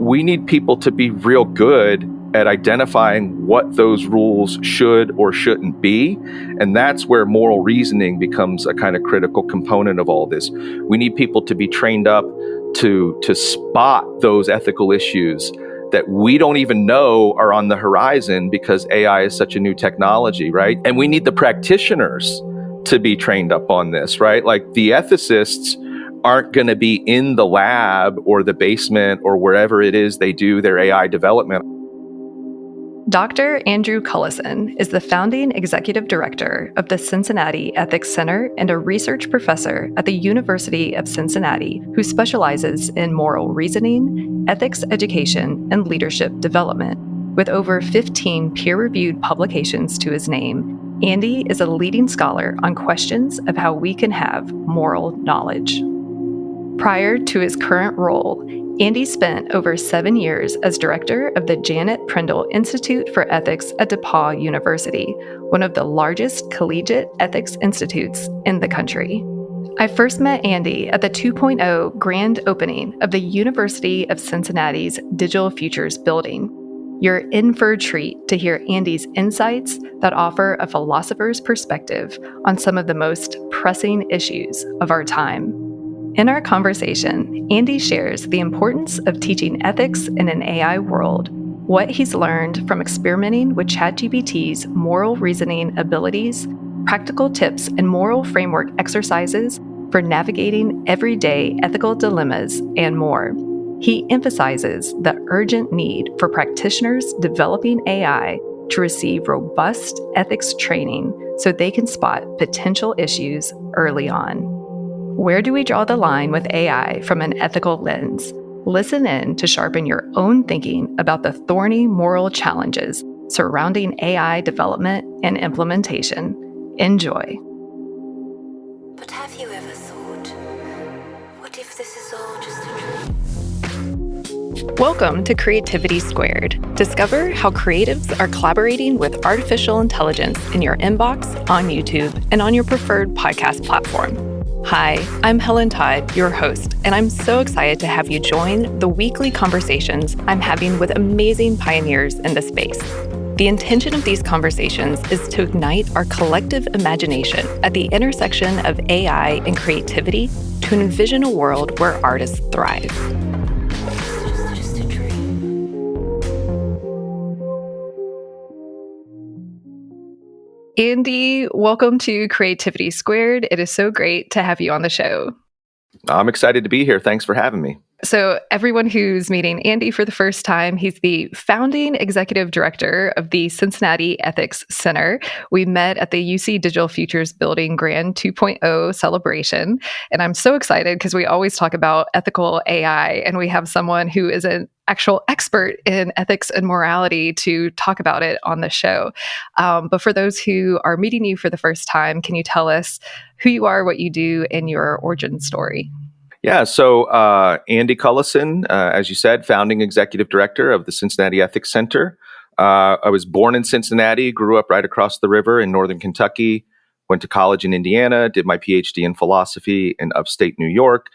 we need people to be real good at identifying what those rules should or shouldn't be. And that's where moral reasoning becomes a kind of critical component of all this. We need people to be trained up to spot those ethical issues that we don't even know are on the horizon because AI is such a new technology, right? And we need the practitioners to be trained up on this, right? Like the ethicists aren't going to be in the lab or the basement or wherever it is they do their AI development. Dr. Andrew Cullison is the founding executive director of the Cincinnati Ethics Center and a research professor at the University of Cincinnati who specializes in moral reasoning, ethics education, and leadership development. With over 15 peer-reviewed publications to his name, Andy is a leading scholar on questions of how we can have moral knowledge. Prior to his current role, Andy spent over 7 years as director of the Janet Prindle Institute for Ethics at DePauw University, one of the largest collegiate ethics institutes in the country. I first met Andy at the 2.0 grand opening of the University of Cincinnati's Digital Futures building. You're in for a treat to hear Andy's insights that offer a philosopher's perspective on some of the most pressing issues of our time. In our conversation, Andy shares the importance of teaching ethics in an AI world, what he's learned from experimenting with ChatGPT's moral reasoning abilities, practical tips and moral framework exercises for navigating everyday ethical dilemmas, and more. He emphasizes the urgent need for practitioners developing AI to receive robust ethics training so they can spot potential issues early on. Where do we draw the line with AI from an ethical lens? Listen in to sharpen your own thinking about the thorny moral challenges surrounding AI development and implementation. Enjoy. But have you ever thought, what if this is all just a dream? Welcome to Creativity Squared. Discover how creatives are collaborating with artificial intelligence in your inbox, on YouTube, and on your preferred podcast platform. Hi, I'm Helen Todd, your host, and I'm so excited to have you join the weekly conversations I'm having with amazing pioneers in the space. The intention of these conversations is to ignite our collective imagination at the intersection of AI and creativity to envision a world where artists thrive. Just a dream. Andy, welcome to Creativity Squared. It is so great to have you on the show. I'm excited to be here. Thanks for having me. So everyone who's meeting Andy for the first time, he's the founding executive director of the Cincinnati Ethics Center. We met at the UC Digital Futures Building Grand 2.0 celebration. And I'm so excited because we always talk about ethical AI, and we have someone who is an actual expert in ethics and morality to talk about it on the show. But for those who are meeting you for the first time, can you tell us who you are, what you do, and your origin story? Yeah, so Andy Cullison, as you said, founding executive director of the Cincinnati Ethics Center. I was born in Cincinnati, grew up right across the river in northern Kentucky, went to college in Indiana, did my PhD in philosophy in upstate New York,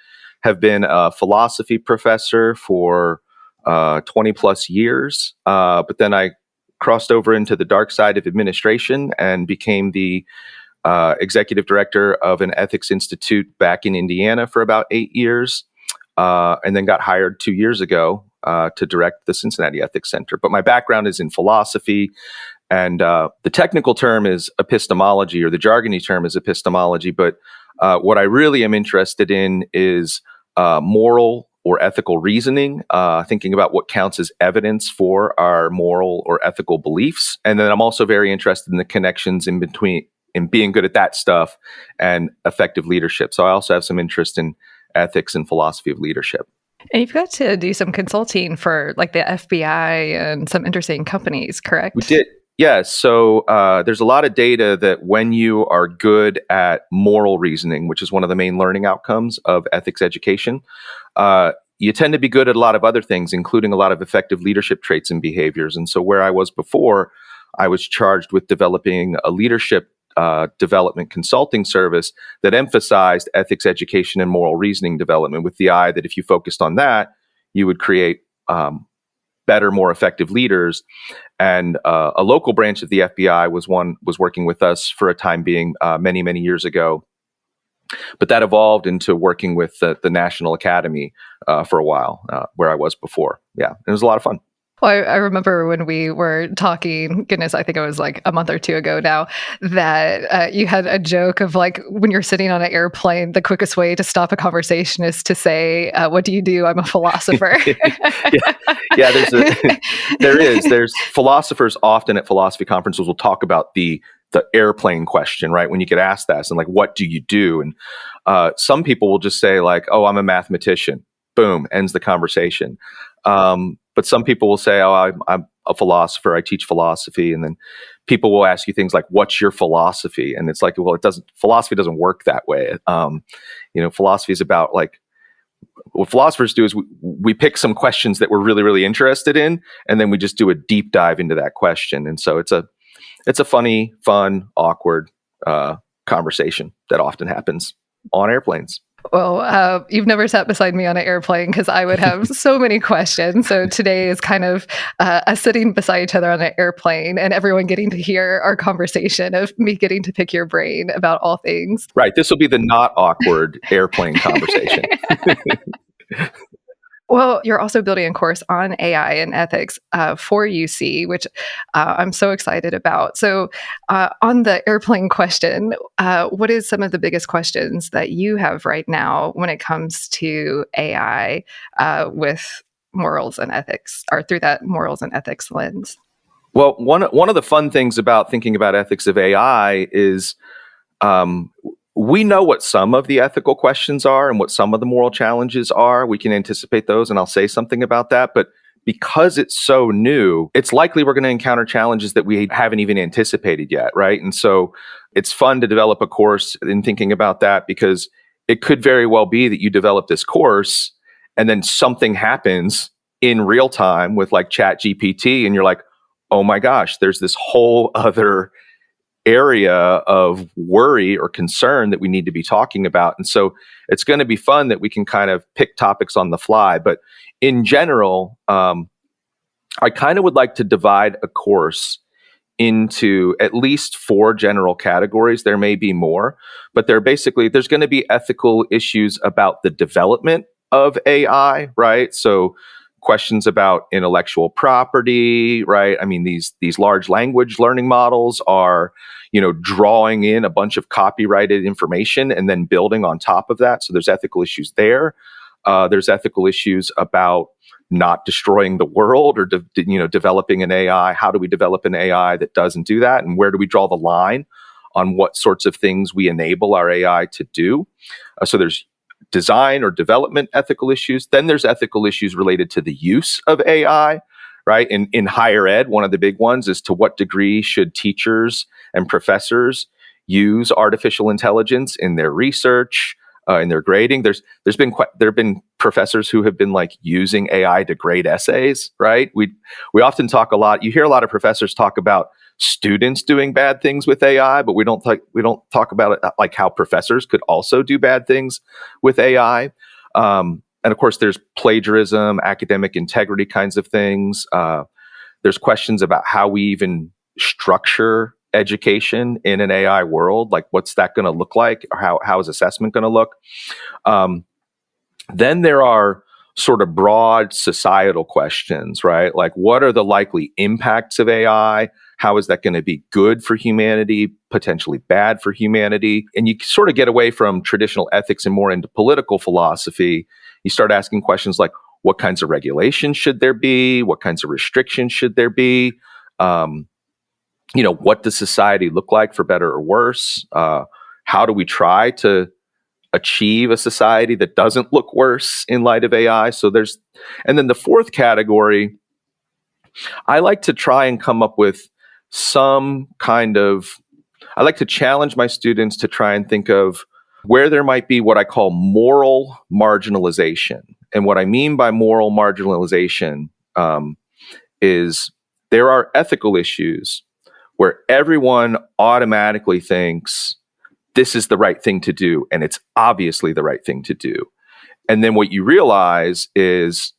have been a philosophy professor for 20 plus years. But then I crossed over into the dark side of administration and became the executive director of an ethics institute back in Indiana for about 8 years, and then got hired 2 years ago to direct the Cincinnati Ethics Center. But my background is in philosophy, and the technical term is epistemology, or the jargony term is epistemology. But what I really am interested in is moral or ethical reasoning, thinking about what counts as evidence for our moral or ethical beliefs. And then I'm also very interested in the connections in between, in being good at that stuff and effective leadership. So I also have some interest in ethics and philosophy of leadership. And you've got to do some consulting for like the FBI and some interesting companies, correct? We did. Yeah. So there's a lot of data that when you are good at moral reasoning, which is one of the main learning outcomes of ethics education, you tend to be good at a lot of other things, including a lot of effective leadership traits and behaviors. And so where I was before, I was charged with developing a leadership development consulting service that emphasized ethics education and moral reasoning development, with the eye that if you focused on that, you would create better, more effective leaders. And a local branch of the FBI was working with us for a time being many, many years ago. But that evolved into working with the National Academy for a while, where I was before. Yeah, it was a lot of fun. Well, I remember when we were talking, goodness, I think it was like a month or two ago now, that you had a joke of like when you're sitting on an airplane, the quickest way to stop a conversation is to say, what do you do? I'm a philosopher. Yeah, there's philosophers often at philosophy conferences will talk about the airplane question, right? When you get asked that, and like, what do you do? And some people will just say like, oh, I'm a mathematician. Boom, ends the conversation. But some people will say, oh, I'm a philosopher. I teach philosophy. And then people will ask you things like, what's your philosophy? And it's like, well, philosophy doesn't work that way. Philosophy is about like, what philosophers do is we pick some questions that we're really, really interested in, and then we just do a deep dive into that question. And so it's a funny, fun, awkward conversation that often happens on airplanes. Well, you've never sat beside me on an airplane because I would have so many questions. So today is kind of us sitting beside each other on an airplane and everyone getting to hear our conversation of me getting to pick your brain about all things. Right. This will be the not awkward airplane conversation. Well, you're also building a course on AI and ethics for UC, which I'm so excited about. So on the airplane question, what is some of the biggest questions that you have right now when it comes to AI with morals and ethics, or through that morals and ethics lens? Well, one of the fun things about thinking about ethics of AI is we know what some of the ethical questions are and what some of the moral challenges are. We can anticipate those, and I'll say something about that. But because it's so new, it's likely we're going to encounter challenges that we haven't even anticipated yet, right? And so it's fun to develop a course in thinking about that, because it could very well be that you develop this course and then something happens in real time with like ChatGPT, and you're like, oh my gosh, there's this whole other area of worry or concern that we need to be talking about. And so it's going to be fun that we can kind of pick topics on the fly. But in general, I kind of would like to divide a course into at least 4 general categories. There may be more, but there's going to be ethical issues about the development of AI, right? So questions about intellectual property, right? I mean, these large language learning models are, drawing in a bunch of copyrighted information and then building on top of that. So there's ethical issues there. There's ethical issues about not destroying the world or developing an AI. How do we develop an AI that doesn't do that? And where do we draw the line on what sorts of things we enable our AI to do? So there's design or development ethical issues. Then there's ethical issues related to the use of AI, right? In higher ed, one of the big ones is, to what degree should teachers and professors use artificial intelligence in their research, in their grading? There have been professors who have been like using AI to grade essays, right? We often talk a lot. You hear a lot of professors talk about students doing bad things with AI, but we don't talk about it like how professors could also do bad things with AI. And of course, there's plagiarism, academic integrity kinds of things. There's questions about how we even structure education in an AI world. Like, what's that going to look like? Or how is assessment going to look? Then there are sort of broad societal questions, right? Like, what are the likely impacts of AI? How is that going to be good for humanity, potentially bad for humanity? And you sort of get away from traditional ethics and more into political philosophy. You start asking questions like, what kinds of regulations should there be? What kinds of restrictions should there be? What does society look like, for better or worse? How do we try to achieve a society that doesn't look worse in light of AI? And then the fourth category, I like to try and come up with I like to challenge my students to try and think of where there might be what I call moral marginalization. And what I mean by moral marginalization is there are ethical issues where everyone automatically thinks this is the right thing to do, and it's obviously the right thing to do. And then what you realize is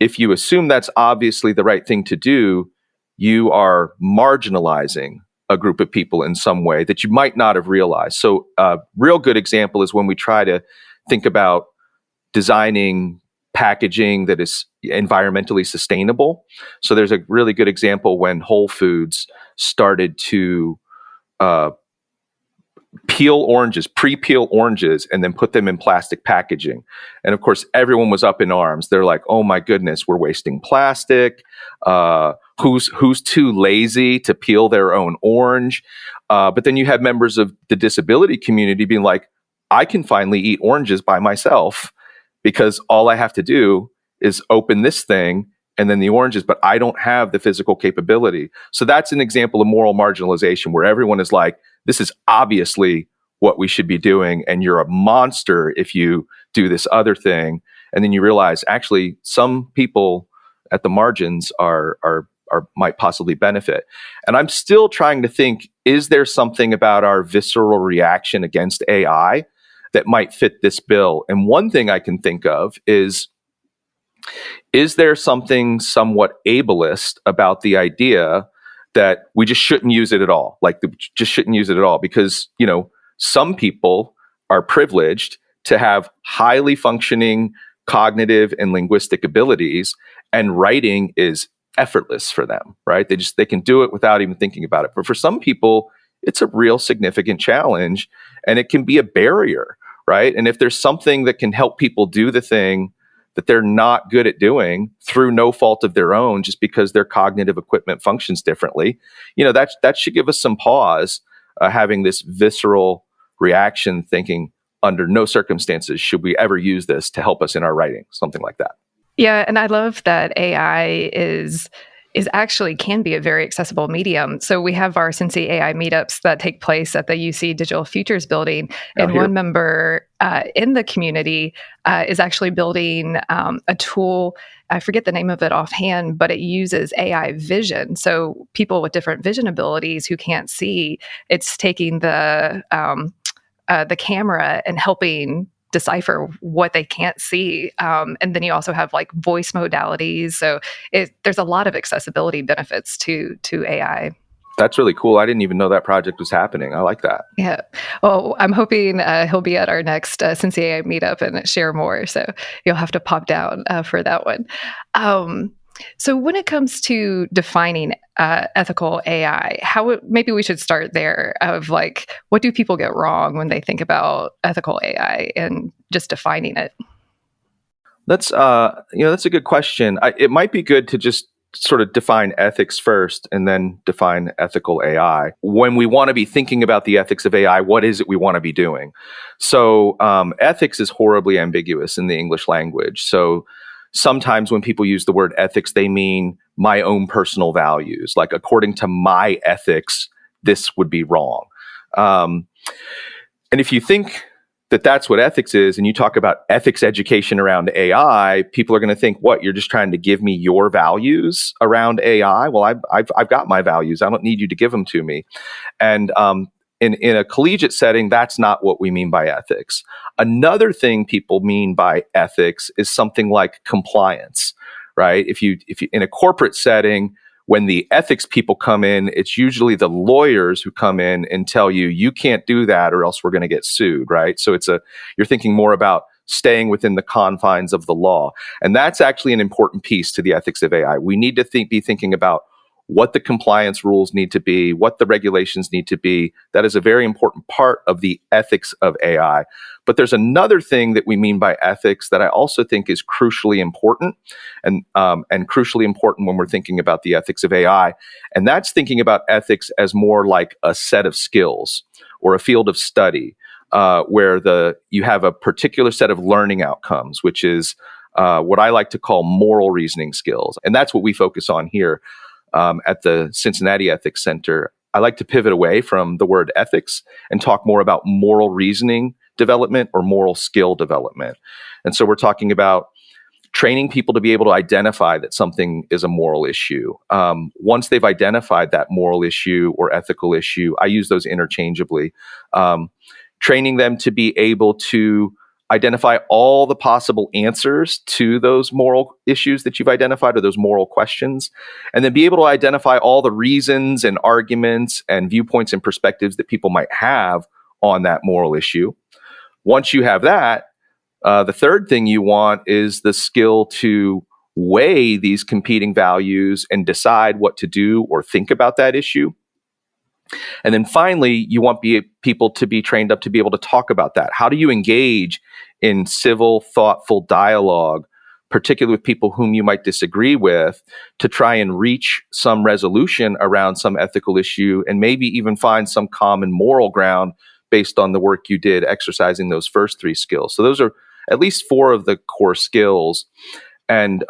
if you assume that's obviously the right thing to do, you are marginalizing a group of people in some way that you might not have realized. So a real good example is when we try to think about designing packaging that is environmentally sustainable. So there's a really good example when Whole Foods started to pre-peel oranges, and then put them in plastic packaging. And of course, everyone was up in arms. They're like, "Oh my goodness, we're wasting plastic. Who's too lazy to peel their own orange?" But then you have members of the disability community being like, "I can finally eat oranges by myself because all I have to do is open this thing and then the oranges, but I don't have the physical capability." So that's an example of moral marginalization where everyone is like, this is obviously what we should be doing, and you're a monster if you do this other thing. And then you realize, actually, some people at the margins are might possibly benefit. And I'm still trying to think, is there something about our visceral reaction against AI that might fit this bill? And one thing I can think of is there something somewhat ableist about the idea that we just shouldn't use it at all? Just shouldn't use it at all because, some people are privileged to have highly functioning cognitive and linguistic abilities, and writing is effortless for them, right? They can do it without even thinking about it. But for some people, it's a real significant challenge, and it can be a barrier, right? And if there's something that can help people do the thing that they're not good at doing through no fault of their own, just because their cognitive equipment functions differently, that should give us some pause, having this visceral reaction, thinking under no circumstances should we ever use this to help us in our writing, something like that. Yeah, and I love that AI is actually can be a very accessible medium. So we have our Cincy AI meetups that take place at the UC Digital Futures building, and one member in the community is actually building a tool. I forget the name of it offhand, but it uses AI vision. So people with different vision abilities who can't see, it's taking the camera and helping decipher what they can't see. And then you also have like voice modalities. So there's a lot of accessibility benefits to AI. That's really cool. I didn't even know that project was happening. I like that. Yeah. Well, I'm hoping he'll be at our next Cincinnati AI meetup and share more. So you'll have to pop down for that one. So when it comes to defining ethical AI, maybe we should start there of like, what do people get wrong when they think about ethical AI and just defining it? That's a good question. It might be good to just sort of define ethics first and then define ethical AI. When we want to be thinking about the ethics of AI, what is it we want to be doing? So ethics is horribly ambiguous in the English language. So sometimes when people use the word ethics, they mean my own personal values. Like, according to my ethics, this would be wrong. And if you think that that's what ethics is, and you talk about ethics education around AI, people are going to think, what, you're just trying to give me your values around AI? Well, I've got my values. I don't need you to give them to me. And in a collegiate setting, that's not what we mean by ethics. Another thing people mean by ethics is something like compliance, right? If you in a corporate setting, when the ethics people come in, it's usually the lawyers who come in and tell you, you can't do that or else we're going to get sued, right? So you're thinking more about staying within the confines of the law. And that's actually an important piece to the ethics of AI. We need to be thinking about what the compliance rules need to be, what the regulations need to be. That is a very important part of the ethics of AI. But there's another thing that we mean by ethics that I also think is crucially important, and crucially important when we're thinking about the ethics of AI. And that's thinking about ethics as more like a set of skills or a field of study, where you have a particular set of learning outcomes, which is what I like to call moral reasoning skills. And that's what we focus on here. At the Cincinnati Ethics Center. I like to pivot away from the word ethics and talk more about moral reasoning development or moral skill development. And so we're talking about training people to be able to identify that something is a moral issue. Once they've identified that moral issue or ethical issue, I use those interchangeably. Training them to be able to identify all the possible answers to those moral issues that you've identified or those moral questions, and then be able to identify all the reasons and arguments and viewpoints and perspectives that people might have on that moral issue. Once you have that, the third thing you want is the skill to weigh these competing values and decide what to do or think about that issue. And then finally, you want people to be trained up to be able to talk about that. How do you engage in civil, thoughtful dialogue, particularly with people whom you might disagree with, to try and reach some resolution around some ethical issue and maybe even find some common moral ground based on the work you did exercising those first three skills. So those are at least four of the core skills. And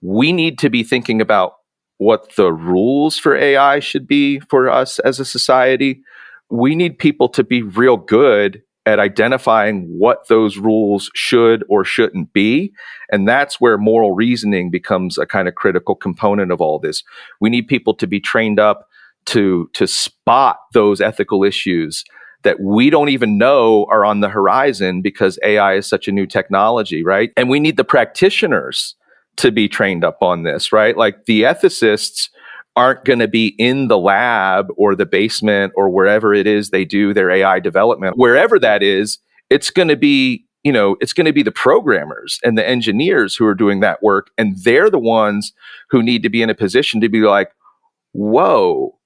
we need to be thinking about what the rules for AI should be for us as a society. We need people to be real good at identifying what those rules should or shouldn't be. And that's where moral reasoning becomes a kind of critical component of all this. We need people to be trained up to spot those ethical issues that we don't even know are on the horizon because AI is such a new technology, right? And we need the practitioners to be trained up on this, right? Like the ethicists aren't going to be in the lab or the basement or wherever it is they do their AI development. Wherever that is, it's going to be, it's going to be the programmers and the engineers who are doing that work. And they're the ones who need to be in a position to be like, whoa,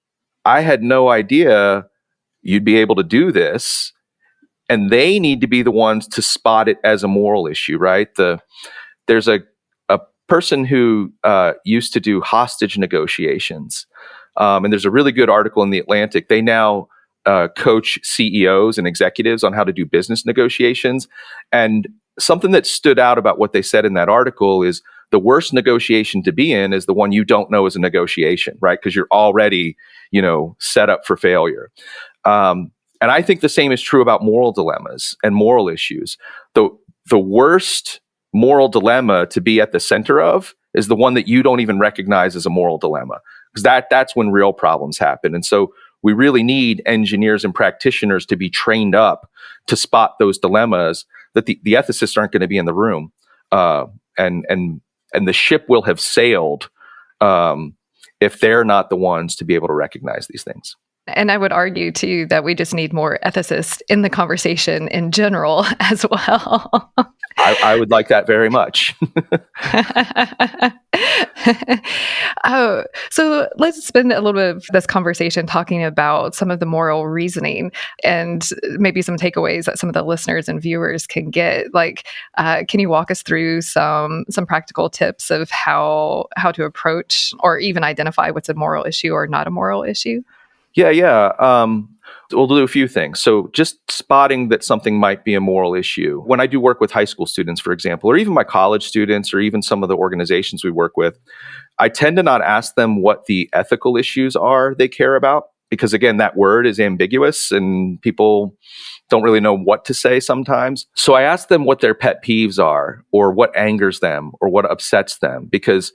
I had no idea you'd be able to do this. And they need to be the ones to spot it as a moral issue, right? There's a person who used to do hostage negotiations. And there's a really good article in The Atlantic. They now coach CEOs and executives on how to do business negotiations. And something that stood out about what they said in that article is the worst negotiation to be in is the one you don't know is a negotiation, right? Because you're already, set up for failure. And I think the same is true about moral dilemmas and moral issues. The worst moral dilemma to be at the center of is the one that you don't even recognize as a moral dilemma, because that's when real problems happen. And so we really need engineers and practitioners to be trained up to spot those dilemmas that the ethicists aren't going to be in the room. And the ship will have sailed if they're not the ones to be able to recognize these things. And I would argue, too, that we just need more ethicists in the conversation in general as well. I would like that very much. So let's spend a little bit of this conversation talking about some of the moral reasoning and maybe some takeaways that some of the listeners and viewers can get. Like, can you walk us through some practical tips of how to approach or even identify what's a moral issue or not a moral issue? Yeah. We'll do a few things. So just spotting that something might be a moral issue. When I do work with high school students, for example, or even my college students, or even some of the organizations we work with, I tend to not ask them what the ethical issues are they care about, because again, that word is ambiguous and people don't really know what to say sometimes. So I ask them what their pet peeves are, or what angers them, or what upsets them, because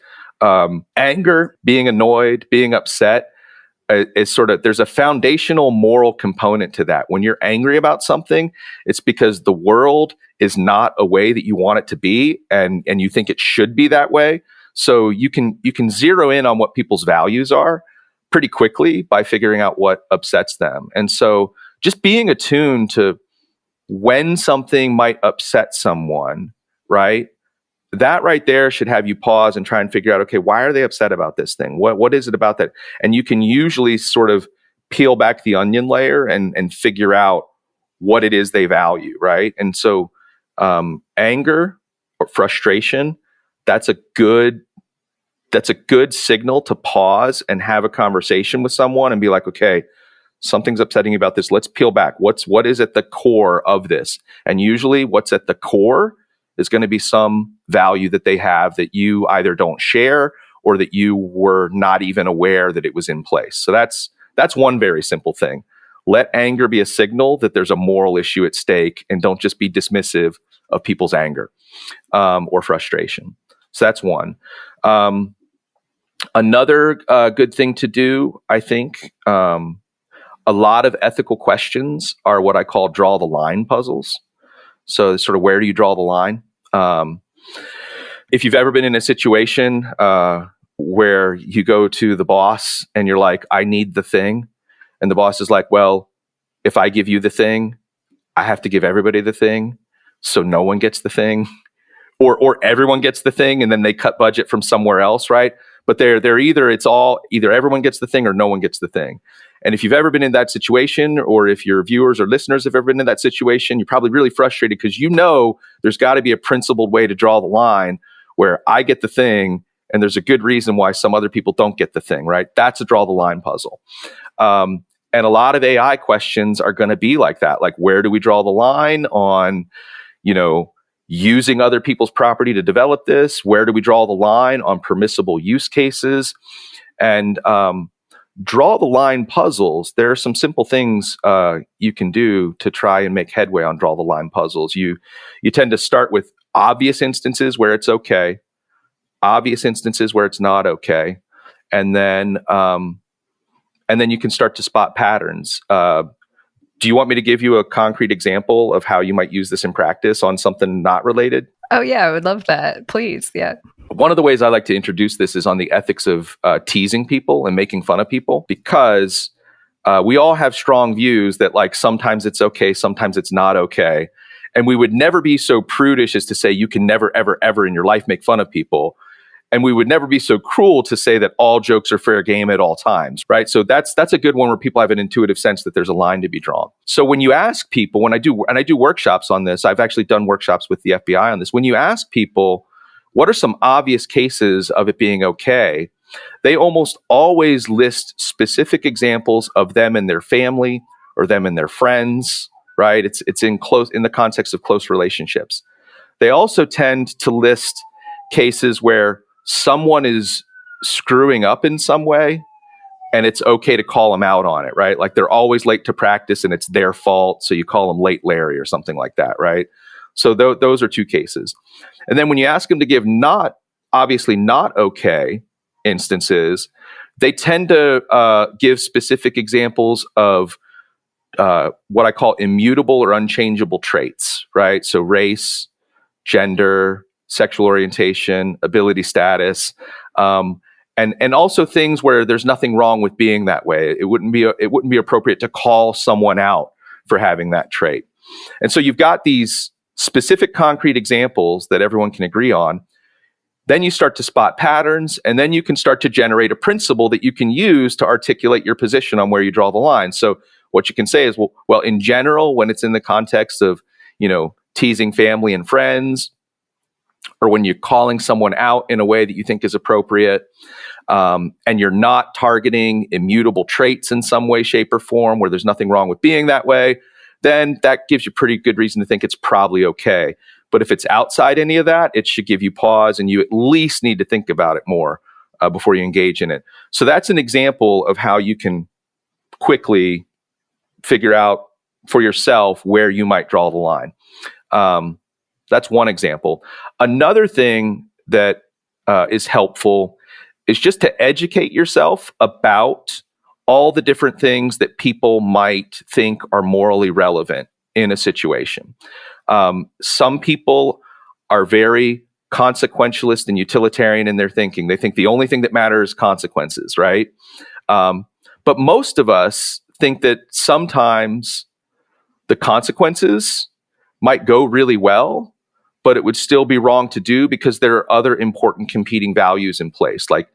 anger, being annoyed, being upset, is sort of, there's a foundational moral component to that. When you're angry about something, it's because the world is not a way that you want it to be, and you think it should be that way. So you can zero in on what people's values are pretty quickly by figuring out what upsets them. And so just being attuned to when something might upset someone, right? That right there should have you pause and try and figure out, okay, why are they upset about this thing? What is it about that? And you can usually sort of peel back the onion layer and figure out what it is they value, right? And so anger or frustration, that's a good signal to pause and have a conversation with someone and be like, okay, something's upsetting you about this. Let's peel back. What is at the core of this? And usually what's at the core is going to be some value that they have that you either don't share or that you were not even aware that it was in place. So that's one very simple thing. Let anger be a signal that there's a moral issue at stake, and don't just be dismissive of people's anger or frustration. So that's one. Another good thing to do, I think, a lot of ethical questions are what I call draw the line puzzles. So sort of where do you draw the line? If you've ever been in a situation where you go to the boss and you're like, I need the thing. And the boss is like, well, if I give you the thing, I have to give everybody the thing. So no one gets the thing. Or everyone gets the thing and then they cut budget from somewhere else, right? But they're either everyone gets the thing or no one gets the thing. And if you've ever been in that situation, or if your viewers or listeners have ever been in that situation, you're probably really frustrated because there's got to be a principled way to draw the line where I get the thing and there's a good reason why some other people don't get the thing, right? That's a draw the line puzzle. And a lot of AI questions are going to be like that. Like, where do we draw the line on, using other people's property to develop this? Where do we draw the line on permissible use cases? And draw the line puzzles. There are some simple things you can do to try and make headway on draw the line puzzles. You tend to start with obvious instances where it's okay, obvious instances where it's not okay, and then you can start to spot patterns. Do you want me to give you a concrete example of how you might use this in practice on something not related? Oh, yeah, I would love that. Please. Yeah. One of the ways I like to introduce this is on the ethics of teasing people and making fun of people, because we all have strong views that, like, sometimes it's okay, sometimes it's not okay. And we would never be so prudish as to say you can never, ever, ever in your life make fun of people. And we would never be so cruel to say that all jokes are fair game at all times, right? So that's a good one where people have an intuitive sense that there's a line to be drawn. So when you ask people, when I do workshops on this, I've actually done workshops with the FBI on this. When you ask people, what are some obvious cases of it being okay? They almost always list specific examples of them and their family or them and their friends, right? It's in the context of close relationships. They also tend to list cases where someone is screwing up in some way and it's okay to call them out on it, right? Like, they're always late to practice and it's their fault, so you call them Late Larry or something like that, right? So those are two cases. And then when you ask them to give obviously not okay instances, they tend to give specific examples of what I call immutable or unchangeable traits, right? So race, gender, sexual orientation, ability status, and also things where there's nothing wrong with being that way. It wouldn't be appropriate to call someone out for having that trait. And so you've got these specific concrete examples that everyone can agree on. Then you start to spot patterns, and then you can start to generate a principle that you can use to articulate your position on where you draw the line. So what you can say is, well, in general, when it's in the context of, teasing family and friends, or when you're calling someone out in a way that you think is appropriate, and you're not targeting immutable traits in some way, shape, or form where there's nothing wrong with being that way, then that gives you pretty good reason to think it's probably okay. But if it's outside any of that, it should give you pause, and you at least need to think about it more before you engage in it. So that's an example of how you can quickly figure out for yourself where you might draw the line. That's one example. Another thing that is helpful is just to educate yourself about all the different things that people might think are morally relevant in a situation. Some people are very consequentialist and utilitarian in their thinking. They think the only thing that matters is consequences, right? But most of us think that sometimes the consequences might go really well, but it would still be wrong to do because there are other important competing values in place. Like,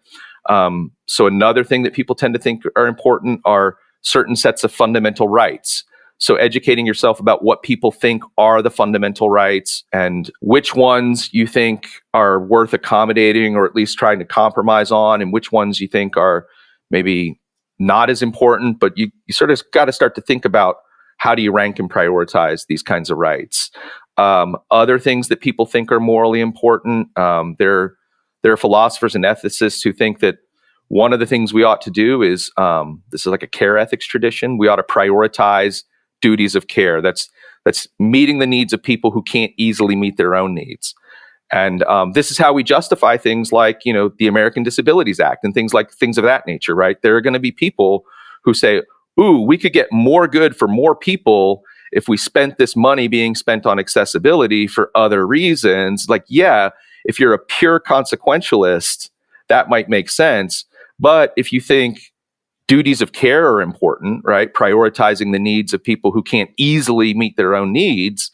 so another thing that people tend to think are important are certain sets of fundamental rights. So educating yourself about what people think are the fundamental rights and which ones you think are worth accommodating or at least trying to compromise on, and which ones you think are maybe not as important, but you sort of got to start to think about how do you rank and prioritize these kinds of rights. Other things that people think are morally important, there are philosophers and ethicists who think that one of the things we ought to do is, this is like a care ethics tradition, we ought to prioritize duties of care. That's meeting the needs of people who can't easily meet their own needs. And this is how we justify things like, the American Disabilities Act and things of that nature, right? There are going to be people who say, ooh, we could get more good for more people if we spent this money being spent on accessibility for other reasons, like, yeah, if you're a pure consequentialist, that might make sense. But if you think duties of care are important, right, prioritizing the needs of people who can't easily meet their own needs,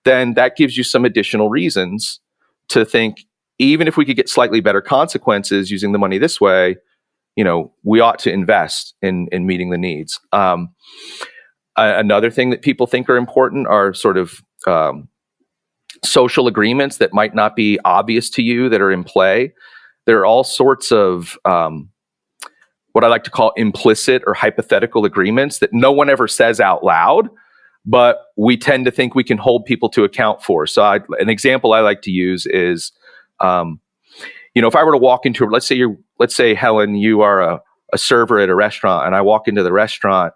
then that gives you some additional reasons to think, even if we could get slightly better consequences using the money this way, we ought to invest in meeting the needs. Another thing that people think are important are sort of social agreements that might not be obvious to you that are in play. There are all sorts of what I like to call implicit or hypothetical agreements that no one ever says out loud, but we tend to think we can hold people to account for. So an example I like to use is, if I were to walk into, let's say Helen, you are a server at a restaurant, and I walk into the restaurant,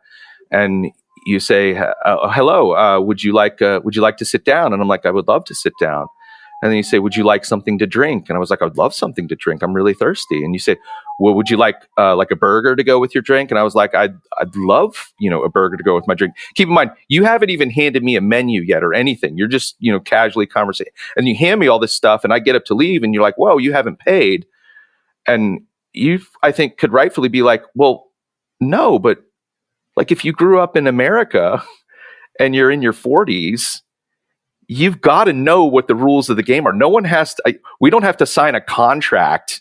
and you say, "Hello, would you like to sit down?" And I'm like, "I would love to sit down." And then you say, "Would you like something to drink?" And I was like, "I would love something to drink. I'm really thirsty." And you say, "Well, would you like a burger to go with your drink?" And I was like, I'd love, a burger to go with my drink." Keep in mind, you haven't even handed me a menu yet or anything. You're just, casually conversing. And you hand me all this stuff, and I get up to leave, and you're like, "Whoa, you haven't paid." And you, I think, could rightfully be like, "Well, no, but like if you grew up in America and you're in your 40s, you've got to know what the rules of the game are. No one has to, we don't have to sign a contract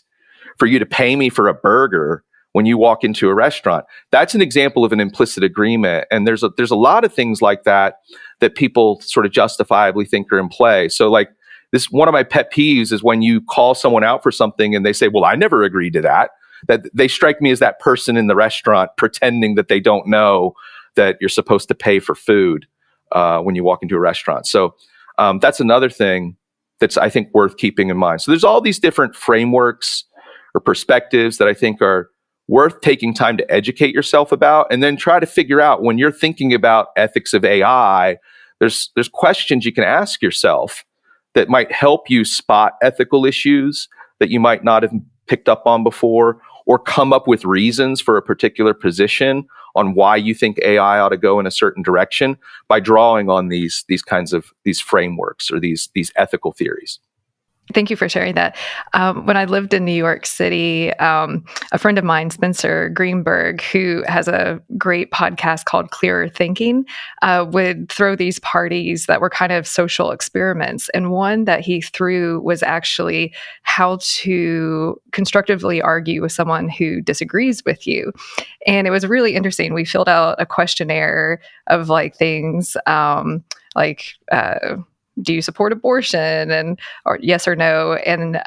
for you to pay me for a burger when you walk into a restaurant." That's an example of an implicit agreement. And there's a lot of things like that people sort of justifiably think are in play. So like this, one of my pet peeves is when you call someone out for something and they say, "Well, I never agreed to that." That they strike me as that person in the restaurant pretending that they don't know that you're supposed to pay for food when you walk into a restaurant. So that's another thing that's, I think, worth keeping in mind. So there's all these different frameworks or perspectives that I think are worth taking time to educate yourself about, and then try to figure out, when you're thinking about ethics of AI, there's questions you can ask yourself that might help you spot ethical issues that you might not have picked up on before, or come up with reasons for a particular position on why you think AI ought to go in a certain direction by drawing on these frameworks or these ethical theories. Thank you for sharing that. When I lived in New York City, a friend of mine, Spencer Greenberg, who has a great podcast called Clearer Thinking, would throw these parties that were kind of social experiments. And one that he threw was actually how to constructively argue with someone who disagrees with you. And it was really interesting. We filled out a questionnaire of things like, do you support abortion, or yes or no? And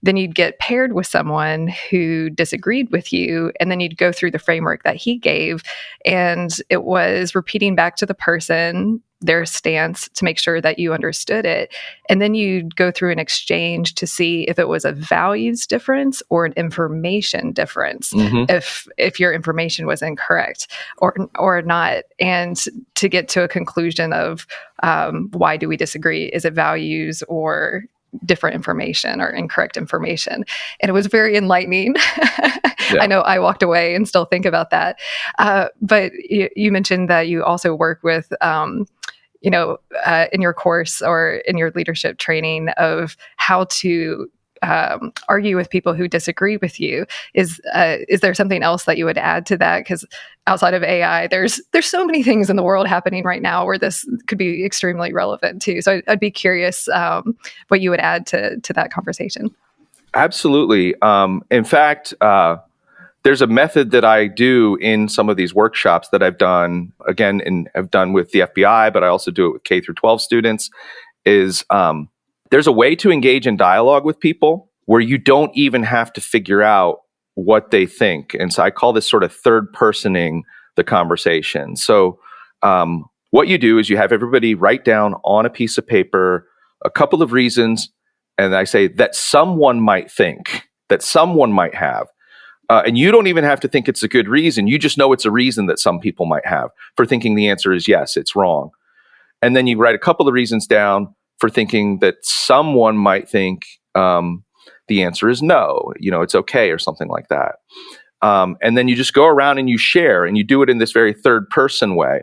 then you'd get paired with someone who disagreed with you, and then you'd go through the framework that he gave, and it was repeating back to the person their stance to make sure that you understood it. And then you'd go through an exchange to see if it was a values difference or an information difference, if your information was incorrect or not, and to get to a conclusion of why do we disagree? Is it values or different information or incorrect information? And it was very enlightening. Yeah. I know I walked away and still think about that. But you mentioned that you also work with in your course or in your leadership training of how to argue with people who disagree with you. Is there something else that you would add to that? Because outside of AI, there's so many things in the world happening right now where this could be extremely relevant too. So I'd be curious what you would add to that conversation. Absolutely. In fact, there's a method that I do in some of these workshops that I've done, again, and I've done with the FBI, but I also do it with K through 12 students, is there's a way to engage in dialogue with people where you don't even have to figure out what they think. And so I call this sort of third personing the conversation. So what you do is you have everybody write down on a piece of paper a couple of reasons, and I say that someone might think, that someone might have. And you don't even have to think it's a good reason. You just know it's a reason that some people might have for thinking the answer is yes, it's wrong. And then you write a couple of reasons down for thinking that someone might think the answer is no, it's okay or something like that. And then you just go around and you share, and you do it in this very third person way.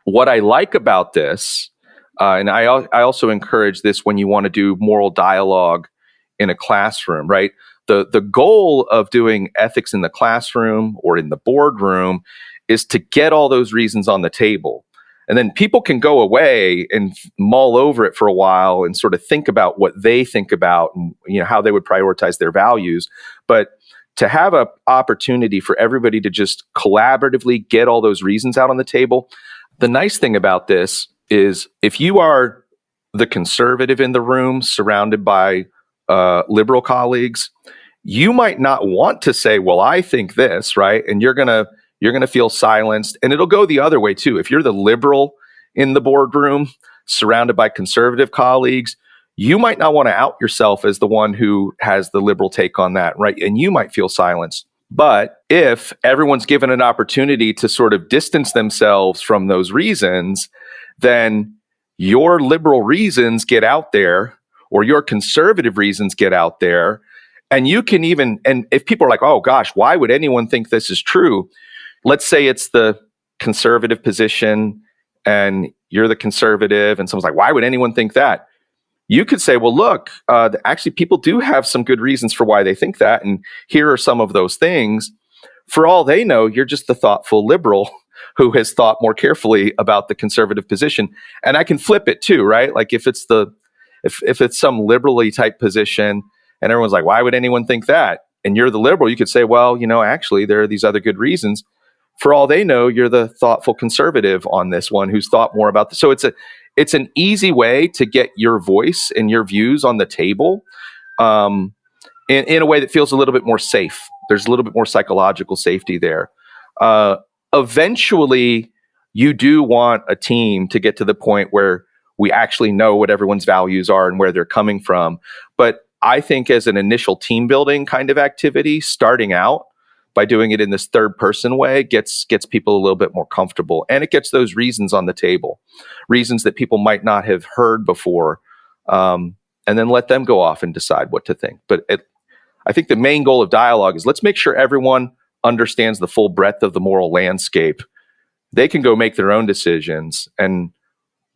what I like about this, and I also encourage this when you want to do moral dialogue in a classroom, right? The goal of doing ethics in the classroom or in the boardroom is to get all those reasons on the table. And then people can go away and mull over it for a while and sort of think about what they think about and how they would prioritize their values. But to have an opportunity for everybody to just collaboratively get all those reasons out on the table. The nice thing about this is if you are the conservative in the room surrounded by liberal colleagues, you might not want to say, well, I think this, right? And you're going to feel silenced. And it'll go the other way too. If you're the liberal in the boardroom surrounded by conservative colleagues, you might not want to out yourself as the one who has the liberal take on that, right? And you might feel silenced. But if everyone's given an opportunity to sort of distance themselves from those reasons, then your liberal reasons get out there or your conservative reasons get out there. And you can even, and if people are like, oh gosh, why would anyone think this is true? Let's say it's the conservative position and you're the conservative and someone's like, why would anyone think that? You could say, well, look, actually people do have some good reasons for why they think that. And here are some of those things. For all they know, you're just the thoughtful liberal who has thought more carefully about the conservative position. And I can flip it too, right? Like if it's some liberally type position and everyone's like, why would anyone think that? And you're the liberal, you could say, well, actually there are these other good reasons. For all they know, you're the thoughtful conservative on this one who's thought more about this. So it's an easy way to get your voice and your views on the table in a way that feels a little bit more safe. There's a little bit more psychological safety there. Eventually, you do want a team to get to the point where we actually know what everyone's values are and where they're coming from. But I think as an initial team building kind of activity, starting out by doing it in this third person way gets people a little bit more comfortable. And it gets those reasons on the table, reasons that people might not have heard before, and then let them go off and decide what to think. But I think the main goal of dialogue is let's make sure everyone understands the full breadth of the moral landscape. They can go make their own decisions. And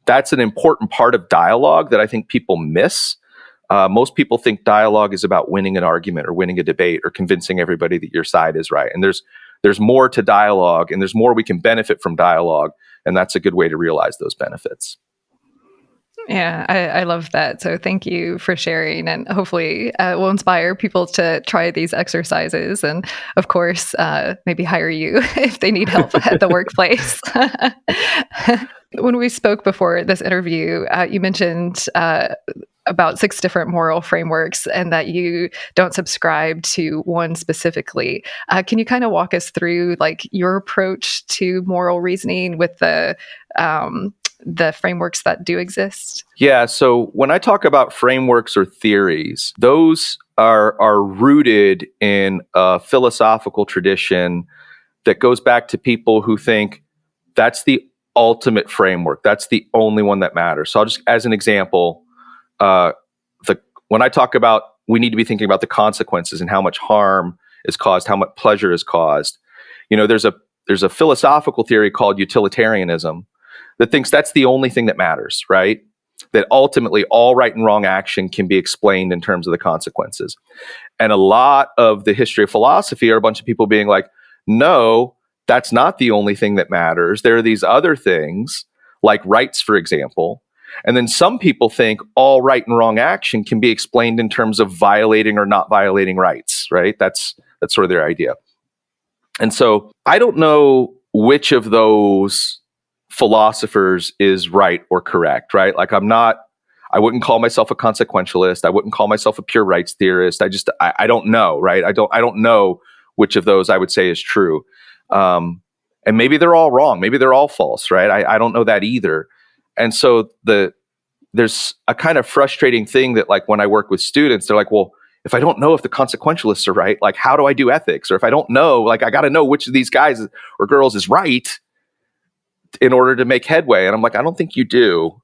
that's an important part of dialogue that I think people miss. Most people think dialogue is about winning an argument or winning a debate or convincing everybody that your side is right. And there's more to dialogue and there's more we can benefit from dialogue. And that's a good way to realize those benefits. Yeah, I love that. So thank you for sharing, and hopefully we'll inspire people to try these exercises and, of course, maybe hire you if they need help at the workplace. When we spoke before this interview, you mentioned about 6 different moral frameworks and that you don't subscribe to one specifically. Can you kind of walk us through like your approach to moral reasoning with the frameworks that do exist? Yeah, so when I talk about frameworks or theories, those are rooted in a philosophical tradition that goes back to people who think that's the ultimate framework. That's the only one that matters. So I'll just, as an example, when I talk about we need to be thinking about the consequences and how much harm is caused, how much pleasure is caused. There's a philosophical theory called utilitarianism that thinks that's the only thing that matters, right? That ultimately all right and wrong action can be explained in terms of the consequences. And a lot of the history of philosophy are a bunch of people being like, no, that's not the only thing that matters. There are these other things, like rights, for example. And then some people think all right and wrong action can be explained in terms of violating or not violating rights, right? That's sort of their idea. And so I don't know which of those philosophers is right or correct, right? Like I wouldn't call myself a consequentialist. I wouldn't call myself a pure rights theorist. I don't know, right? I don't know which of those I would say is true. And maybe they're all wrong. Maybe they're all false, right? I don't know that either. And so there's a kind of frustrating thing that like when I work with students, they're like, well, if I don't know if the consequentialists are right, like how do I do ethics? Or if I don't know, like I got to know which of these guys or girls is right in order to make headway. And I'm like, I don't think you do.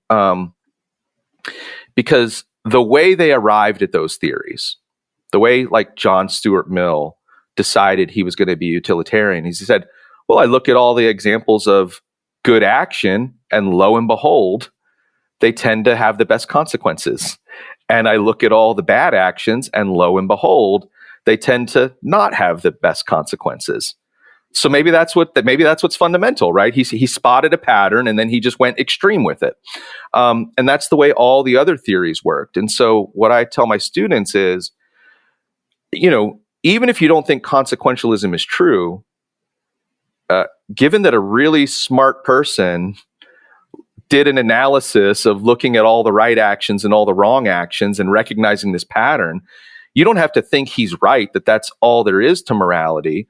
Because the way they arrived at those theories, the way like John Stuart Mill decided he was going to be utilitarian, he said, well, I look at all the examples of good action, and lo and behold, they tend to have the best consequences. And I look at all the bad actions, and lo and behold, they tend to not have the best consequences. So maybe that's what's fundamental, right? He spotted a pattern, and then he just went extreme with it. And that's the way all the other theories worked. And so what I tell my students is, even if you don't think consequentialism is true, given that a really smart person did an analysis of looking at all the right actions and all the wrong actions and recognizing this pattern, you don't have to think he's right, that that's all there is to morality.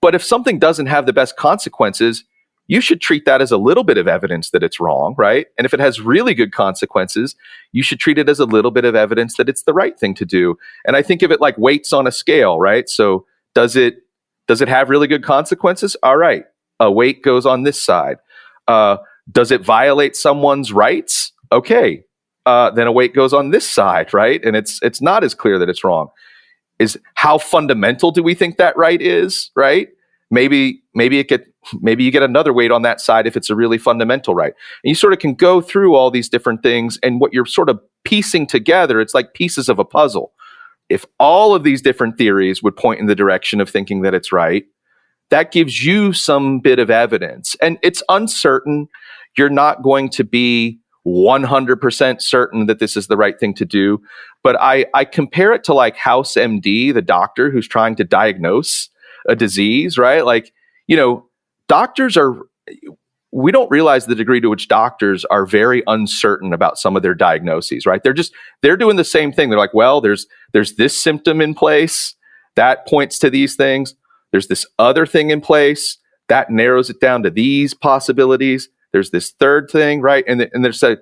But if something doesn't have the best consequences, you should treat that as a little bit of evidence that it's wrong, right? And if it has really good consequences, you should treat it as a little bit of evidence that it's the right thing to do. And I think of it like weights on a scale, right? So does it have really good consequences? All right, a weight goes on this side. Does it violate someone's rights? Okay, then a weight goes on this side, right? And it's not as clear that it's wrong. Is how fundamental do we think that right is, right? Maybe you get another weight on that side if it's a really fundamental right. And you sort of can go through all these different things, and what you're sort of piecing together, it's like pieces of a puzzle. If all of these different theories would point in the direction of thinking that it's right, that gives you some bit of evidence. And it's uncertain. You're not going to be 100% certain that this is the right thing to do. But I compare it to like House MD, the doctor who's trying to diagnose a disease, right? Like, we don't realize the degree to which doctors are very uncertain about some of their diagnoses, right? They're doing the same thing. They're like, well, there's this symptom in place that points to these things. There's this other thing in place that narrows it down to these possibilities. There's this third thing, right? And they're saying,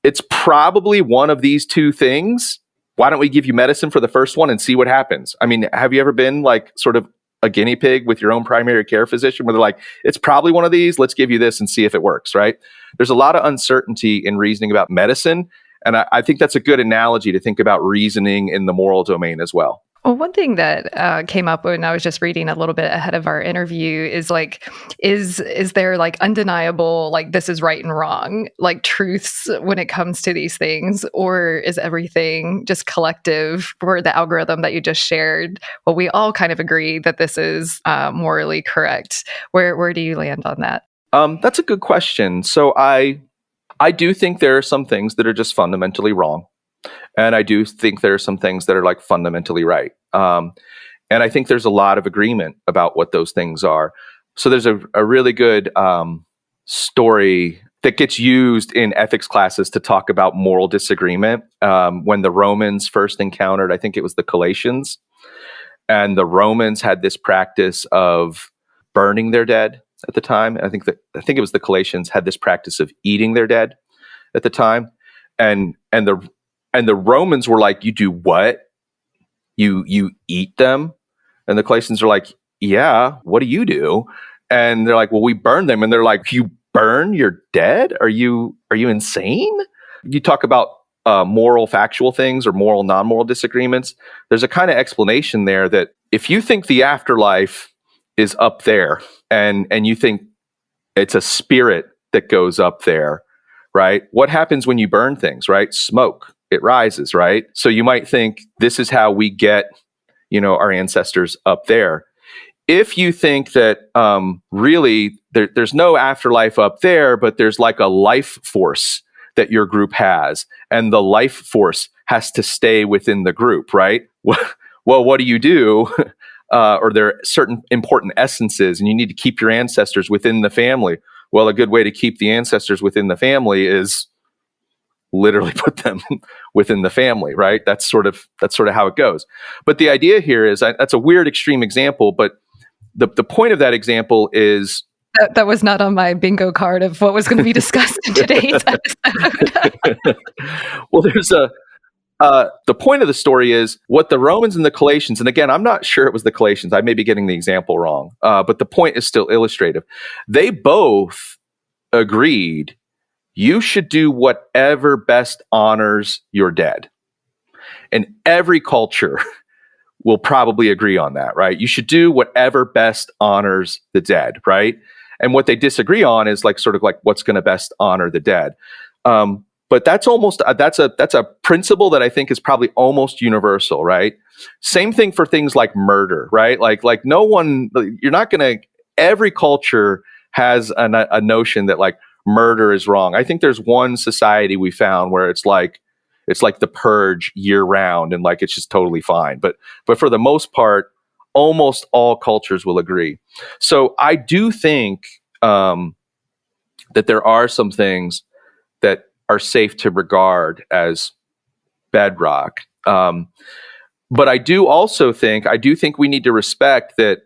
it's probably one of these two things. Why don't we give you medicine for the first one and see what happens? I mean, have you ever been like sort of a guinea pig with your own primary care physician where they're like, it's probably one of these, let's give you this and see if it works, right? There's a lot of uncertainty in reasoning about medicine. And I think that's a good analogy to think about reasoning in the moral domain as well. Well, one thing that came up when I was just reading a little bit ahead of our interview is like, is there like undeniable, like this is right and wrong, like truths when it comes to these things, or is everything just collective for the algorithm that you just shared? Well, we all kind of agree that this is morally correct. Where do you land on that? That's a good question. So I do think there are some things that are just fundamentally wrong. And I do think there are some things that are like fundamentally right. And I think there's a lot of agreement about what those things are. So there's a really good story that gets used in ethics classes to talk about moral disagreement. When the Romans first encountered, I think it was the Colossians, and the Romans had this practice of burning their dead at the time. And I think it was the Colossians had this practice of eating their dead at the time. And the Romans were like, you do what? You eat them? And the Colossians are like, yeah, what do you do? And they're like, well, we burn them. And they're like, you burn your dead? Are you insane? You talk about moral factual things or moral non-moral disagreements. There's a kind of explanation there that if you think the afterlife is up there and you think it's a spirit that goes up there, right? What happens when you burn things, right? Smoke. It rises, right? So you might think this is how we get, our ancestors up there. If you think that really there's no afterlife up there, but there's like a life force that your group has, and the life force has to stay within the group, right? Well, what do you do? Or there are certain important essences, and you need to keep your ancestors within the family. Well, a good way to keep the ancestors within the family is literally put them within the family, right? That's sort of how it goes. But the idea here is that's a weird extreme example, but the point of that example is that was not on my bingo card of what was going to be discussed in today's episode. Well, there's the point of the story is what the Romans and the Colossians, and again, I'm not sure it was the Colossians, I may be getting the example wrong, but the point is still illustrative. They both agreed you should do whatever best honors your dead. And every culture will probably agree on that, right? You should do whatever best honors the dead, right? And what they disagree on is like sort of like what's going to best honor the dead. But that's almost that's a principle that I think is probably almost universal, right? Same thing for things like murder, right? Like no one, you're not going to. Every culture has a notion that like murder is wrong. I think there's one society we found where it's like the purge year round, and like it's just totally fine. But for the most part, almost all cultures will agree. So I do think that there are some things that are safe to regard as bedrock. But I do think we need to respect that,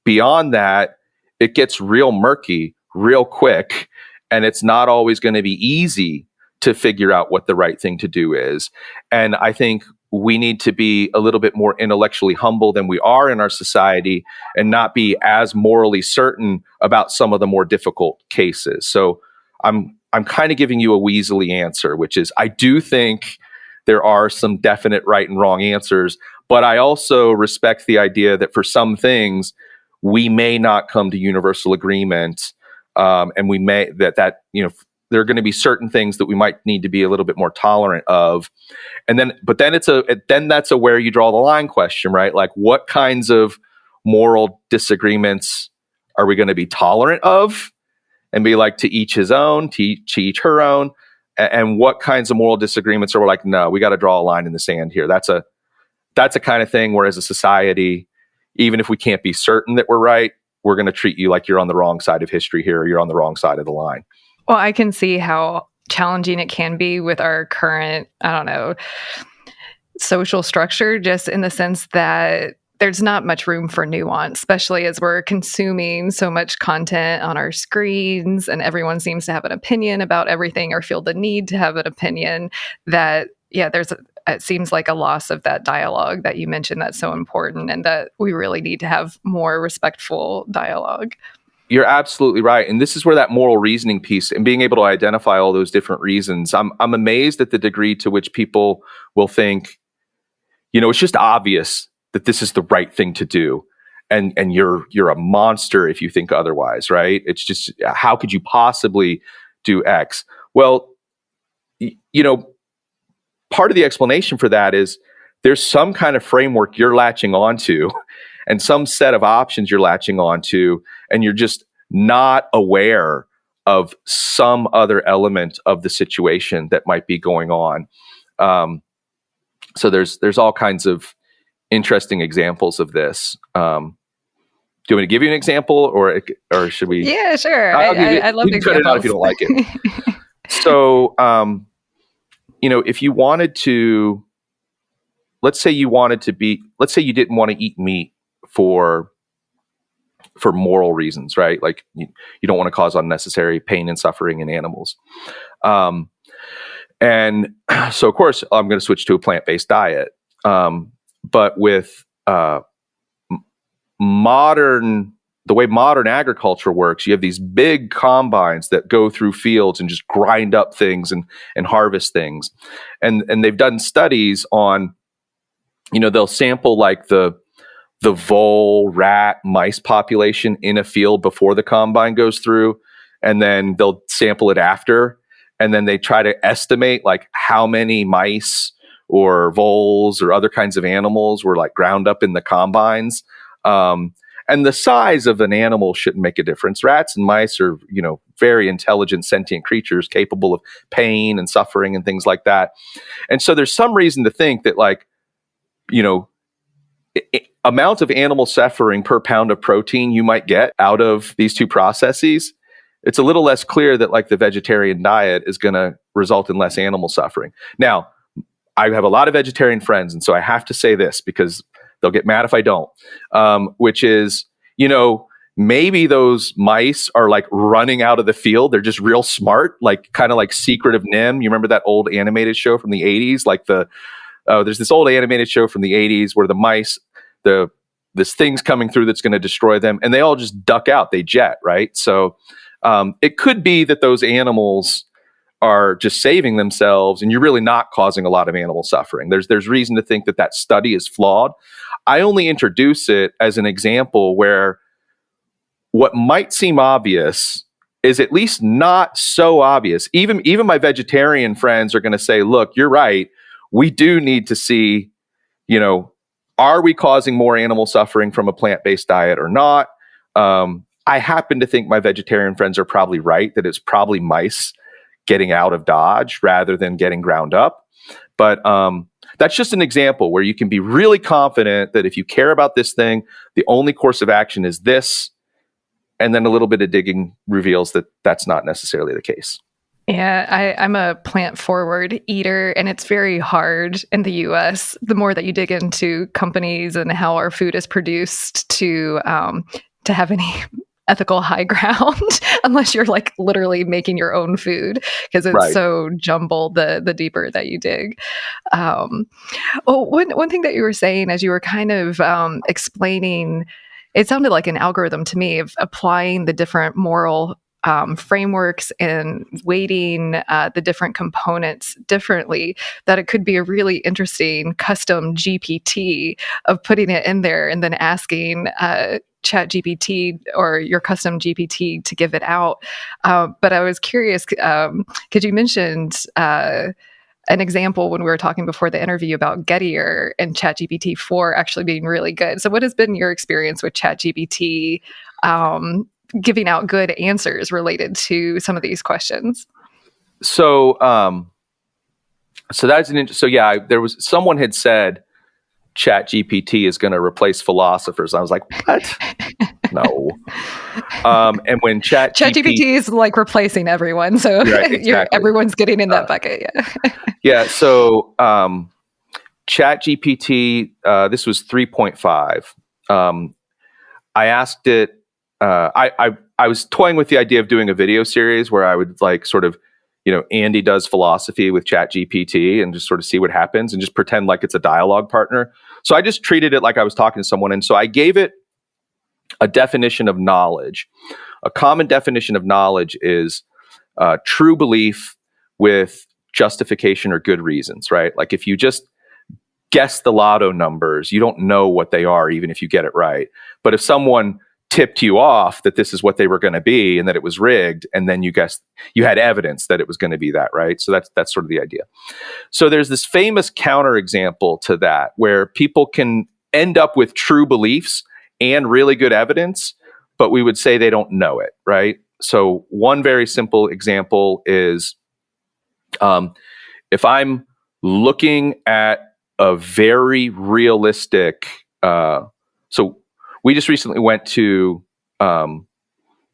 beyond that, it gets real murky real quick, and it's not always going to be easy to figure out what the right thing to do is. And I think we need to be a little bit more intellectually humble than we are in our society and not be as morally certain about some of the more difficult cases. So I'm kind of giving you a weaselly answer, which is I do think there are some definite right and wrong answers, but I also respect the idea that for some things we may not come to universal agreement, and we may that there are going to be certain things that we might need to be a little bit more tolerant of, and then that's a where you draw the line question, right? Like what kinds of moral disagreements are we going to be tolerant of? And be like, to each his own, to each her own. And what kinds of moral disagreements are we like, no, we got to draw a line in the sand here. That's a kind of thing where as a society, even if we can't be certain that we're right, we're going to treat you like you're on the wrong side of history here, or you're on the wrong side of the line. Well, I can see how challenging it can be with our current, social structure, just in the sense that there's not much room for nuance, especially as we're consuming so much content on our screens and everyone seems to have an opinion about everything or feel the need to have an opinion that, it seems like a loss of that dialogue that you mentioned that's so important, and that we really need to have more respectful dialogue. You're absolutely right. And this is where that moral reasoning piece and being able to identify all those different reasons, I'm amazed at the degree to which people will think, it's just obvious that this is the right thing to do. And you're a monster if you think otherwise, right? It's just, how could you possibly do X? Well, part of the explanation for that is there's some kind of framework you're latching onto and some set of options you're latching onto, and you're just not aware of some other element of the situation that might be going on. So there's all kinds of interesting examples of this. Do you want me to give you an example, or should we? Yeah, sure. I'd love to cut it out if you don't like it. So, if you wanted to, let's say you didn't want to eat meat for moral reasons, right? Like you don't want to cause unnecessary pain and suffering in animals. And so, of course, I'm going to switch to a plant-based diet. But with the way modern agriculture works, you have these big combines that go through fields and just grind up things and harvest things. And they've done studies on, they'll sample like the vole, rat, mice population in a field before the combine goes through, and then they'll sample it after. And then they try to estimate like how many mice or voles or other kinds of animals were like ground up in the combines. And the size of an animal shouldn't make a difference. Rats and mice are, very intelligent, sentient creatures capable of pain and suffering and things like that. And so there's some reason to think that like, amount of animal suffering per pound of protein you might get out of these two processes, it's a little less clear that like the vegetarian diet is going to result in less animal suffering. Now, I have a lot of vegetarian friends, and so I have to say this because they'll get mad if I don't, which is, maybe those mice are like running out of the field. They're just real smart, like kind of like Secret of Nim. You remember that old animated show from the 80s? Like there's this old animated show from the 80s where the mice, this thing's coming through that's going to destroy them, and they all just duck out. They jet, right? So it could be that those animals are just saving themselves, and you're really not causing a lot of animal suffering. There's reason to think that study is flawed. I only introduce it as an example where what might seem obvious is at least not so obvious. Even my vegetarian friends are going to say, look, you're right. We do need to see, are we causing more animal suffering from a plant-based diet or not? I happen to think my vegetarian friends are probably right, that it's probably mice getting out of Dodge rather than getting ground up. But that's just an example where you can be really confident that if you care about this thing, the only course of action is this. And then a little bit of digging reveals that that's not necessarily the case. Yeah, I'm a plant-forward eater, and it's very hard in the U.S. The more that you dig into companies and how our food is produced to have any ethical high ground, unless you're like literally making your own food, because it's so jumbled the deeper that you dig. One thing that you were saying as you were kind of explaining, it sounded like an algorithm to me of applying the different moral frameworks and weighting the different components differently, that it could be a really interesting custom GPT of putting it in there and then asking Chat GPT or your custom GPT to give it out. But I was curious, because you mentioned an example when we were talking before the interview about Gettier and ChatGPT 4 actually being really good. So what has been your experience with ChatGPT giving out good answers related to some of these questions? So that's there was someone had said ChatGPT is going to replace philosophers. I was like, what? No. And when ChatGPT is like replacing everyone, so exactly. Everyone's getting in that bucket. Yeah. So ChatGPT, this was 3.5. I asked it. I was toying with the idea of doing a video series where I would like sort of, Andy does philosophy with ChatGPT and just sort of see what happens and just pretend like it's a dialogue partner. So I just treated it like I was talking to someone. And so I gave it a definition of knowledge. A common definition of knowledge is true belief with justification or good reasons, right? Like if you just guess the lotto numbers, you don't know what they are, even if you get it right. But if someone tipped you off that this is what they were going to be and that it was rigged, and then you guessed, you had evidence that it was going to be that, right? So that's sort of the idea. So there's this famous counterexample to that where people can end up with true beliefs and really good evidence, but we would say they don't know it, right? So one very simple example is if I'm looking at a very realistic, so we just recently went to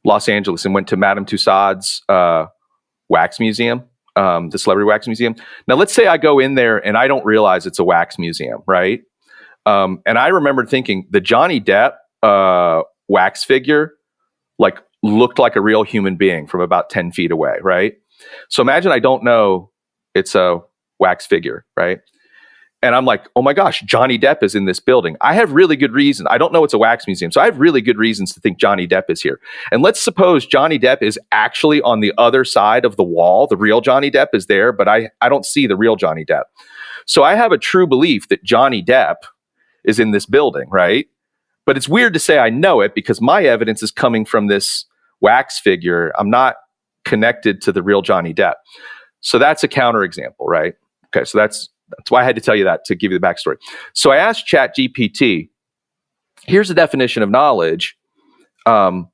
Los Angeles and went to Madame Tussauds wax museum, the celebrity wax museum. Now, let's say I go in there and I don't realize it's a wax museum, right? And I remember thinking the Johnny Depp wax figure like looked like a real human being from about 10 feet away, right? So imagine I don't know it's a wax figure, right? And I'm like, oh my gosh, Johnny Depp is in this building. I have really good reason. I don't know it's a wax museum, so I have really good reasons to think Johnny Depp is here. And let's suppose Johnny Depp is actually on the other side of the wall. The real Johnny Depp is there, but I don't see the real Johnny Depp. So I have a true belief that Johnny Depp is in this building, right? But it's weird to say I know it because my evidence is coming from this wax figure. I'm not connected to the real Johnny Depp. So that's a counterexample, right? Okay, so that's why I had to tell you that, to give you the backstory. So I asked ChatGPT, here's the definition of knowledge. Can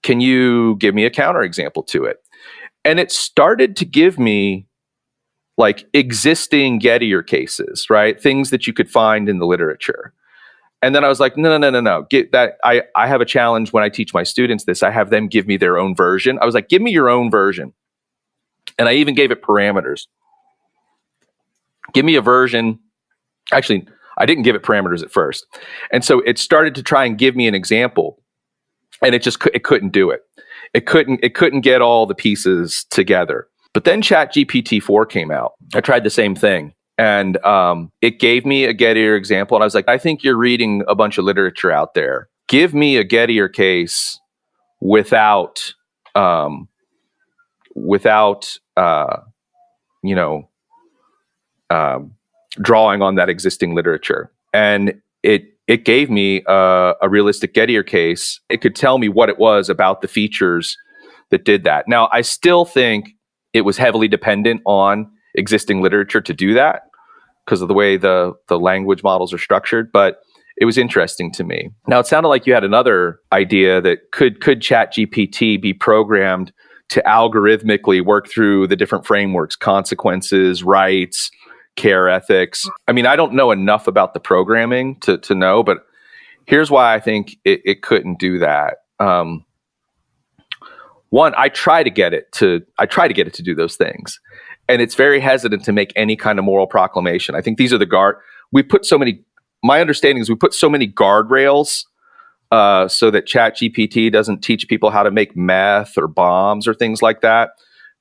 you give me a counterexample to it? And it started to give me like existing Gettier cases, right? Things that you could find in the literature. And then I was like, no. Get that. I have a challenge when I teach my students this. I have them give me their own version. I was like, give me your own version. And I even gave it parameters. Give me a version. Actually, I didn't give it parameters at first. And so it started to try and give me an example. And it couldn't do it. It couldn't get all the pieces together. But then ChatGPT 4 came out. I tried the same thing. And it gave me a Gettier example. And I was like, I think you're reading a bunch of literature out there. Give me a Gettier case without drawing on that existing literature. And it it gave me a realistic Gettier case. It could tell me what it was about the features that did that. Now, I still think it was heavily dependent on existing literature to do that because of the way the language models are structured, but it was interesting to me. Now, it sounded like you had another idea that could ChatGPT be programmed to algorithmically work through the different frameworks, consequences, rights, care ethics. I mean, I don't know enough about the programming to know, but here's why I think it couldn't do that. One, I try to get it to do those things, and it's very hesitant to make any kind of moral proclamation. I think these are my understanding is we put so many guardrails so that ChatGPT doesn't teach people how to make meth or bombs or things like that.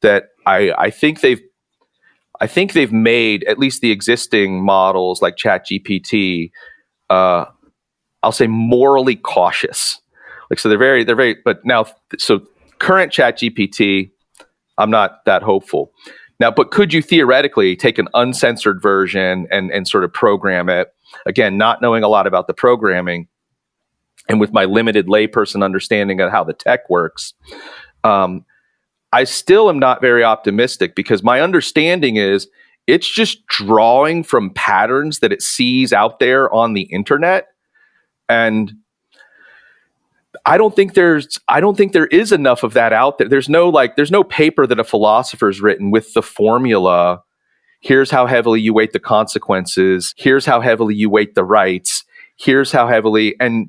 That I think they've made at least the existing models like ChatGPT, I'll say morally cautious. Like, so they're very. But now, so current ChatGPT, I'm not that hopeful. Now, but could you theoretically take an uncensored version and sort of program it? Again, not knowing a lot about the programming, and with my limited layperson understanding of how the tech works, I still am not very optimistic because my understanding is it's just drawing from patterns that it sees out there on the internet. And I don't think there is enough of that out there. There's no paper that a philosopher's written with the formula. Here's how heavily you weight the consequences. Here's how heavily you weight the rights. Here's how heavily, and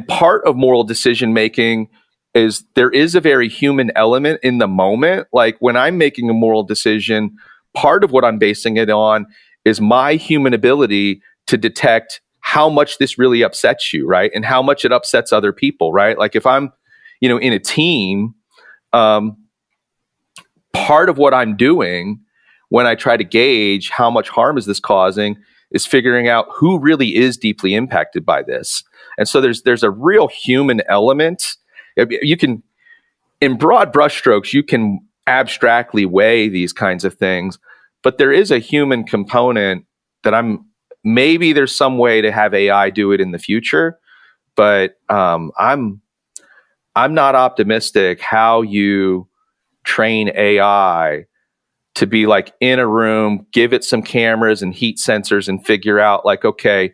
part of moral decision making is there is a very human element in the moment. Like when I'm making a moral decision, part of what I'm basing it on is my human ability to detect how much this really upsets you, right? And how much it upsets other people, right? Like if I'm, in a team, part of what I'm doing when I try to gauge how much harm is this causing is figuring out who really is deeply impacted by this. And so there's a real human element. You can, in broad brushstrokes, you can abstractly weigh these kinds of things, but there is a human component that maybe there's some way to have AI do it in the future, but I'm not optimistic how you train AI to be like in a room, give it some cameras and heat sensors and figure out like, okay,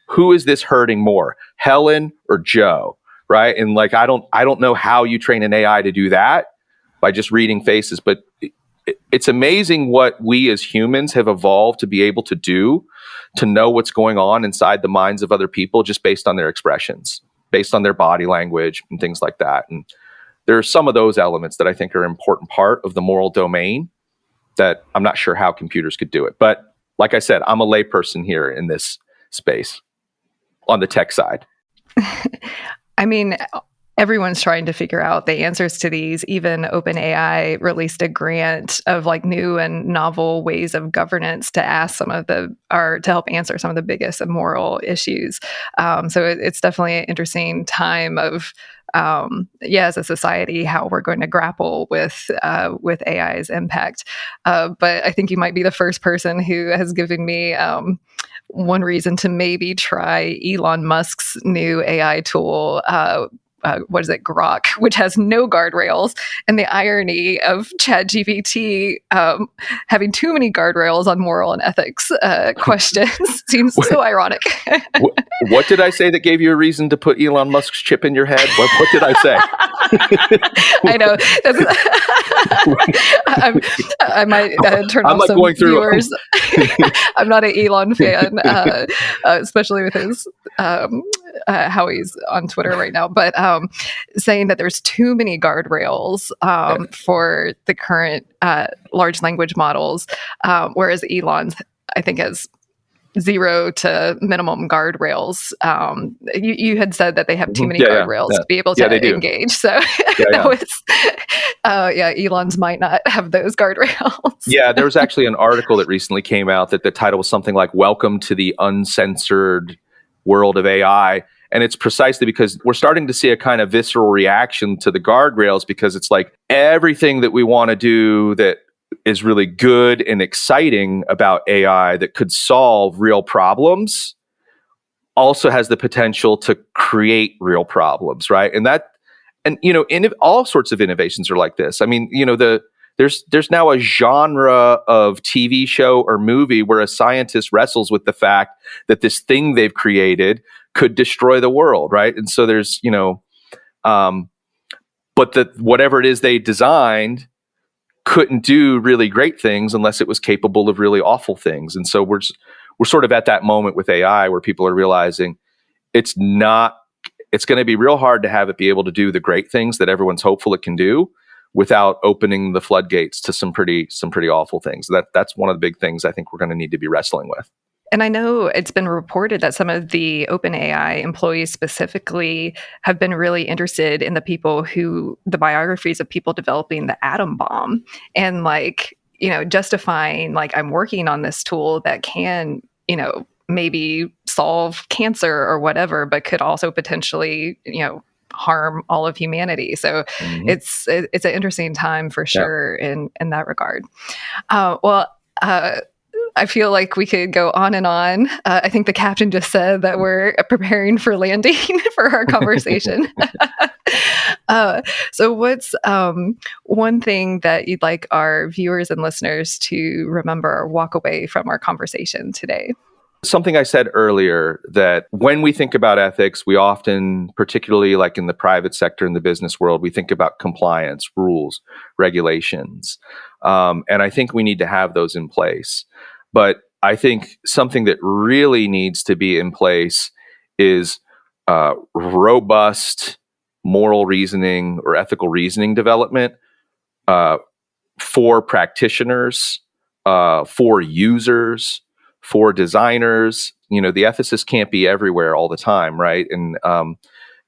who is this hurting more, Helen or Joe, right? And like, I don't know how you train an AI to do that by just reading faces, but it's amazing what we as humans have evolved to be able to do, to know what's going on inside the minds of other people just based on their expressions, based on their body language and things like that. And there are some of those elements that I think are an important part of the moral domain that I'm not sure how computers could do it. But like I said, I'm a layperson here in this space on the tech side. I mean, everyone's trying to figure out the answers to these. Even OpenAI released a grant of like new and novel ways of governance to ask to help answer some of the biggest moral issues. So it's definitely an interesting time of, as a society, how we're going to grapple with AI's impact. But I think you might be the first person who has given me one reason to maybe try Elon Musk's new AI tool, what is it, Grok, which has no guardrails. And the irony of ChatGPT having too many guardrails on moral and ethics questions seems so ironic. What did I say that gave you a reason to put Elon Musk's chip in your head? What did I say? I know. I might turn off some viewers. I'm not an Elon fan, especially with his how he's on Twitter right now. But saying that there's too many guardrails for the current large language models, whereas Elon's, I think, has 0 to minimum guardrails. You had said that they have too many guardrails to be able to engage. So Elon's might not have those guardrails. Yeah, there was actually an article that recently came out that the title was something like "Welcome to the Uncensored World of AI." And it's precisely because we're starting to see a kind of visceral reaction to the guardrails, because it's like everything that we want to do that is really good and exciting about AI that could solve real problems also has the potential to create real problems, right? And all sorts of innovations are like this. I mean, there's now a genre of TV show or movie where a scientist wrestles with the fact that this thing they've created could destroy the world, right? And so there's, but that whatever it is they designed couldn't do really great things unless it was capable of really awful things. And so we're sort of at that moment with AI where people are realizing it's going to be real hard to have it be able to do the great things that everyone's hopeful it can do without opening the floodgates to some pretty awful things. That's one of the big things I think we're going to need to be wrestling with. And I know it's been reported that some of the OpenAI employees specifically have been really interested in the biographies of people developing the atom bomb and justifying I'm working on this tool that can, maybe solve cancer or whatever, but could also potentially, harm all of humanity. So it's an interesting time for sure in that regard. I feel like we could go on and on. I think the captain just said that we're preparing for landing for our conversation. So what's one thing that you'd like our viewers and listeners to remember or walk away from our conversation today? Something I said earlier, that when we think about ethics, we often, particularly like in the private sector, in the business world, we think about compliance, rules, regulations. And I think we need to have those in place. But I think something that really needs to be in place is robust moral reasoning or ethical reasoning development for practitioners, for users, for designers. The ethicists can't be everywhere all the time, right? And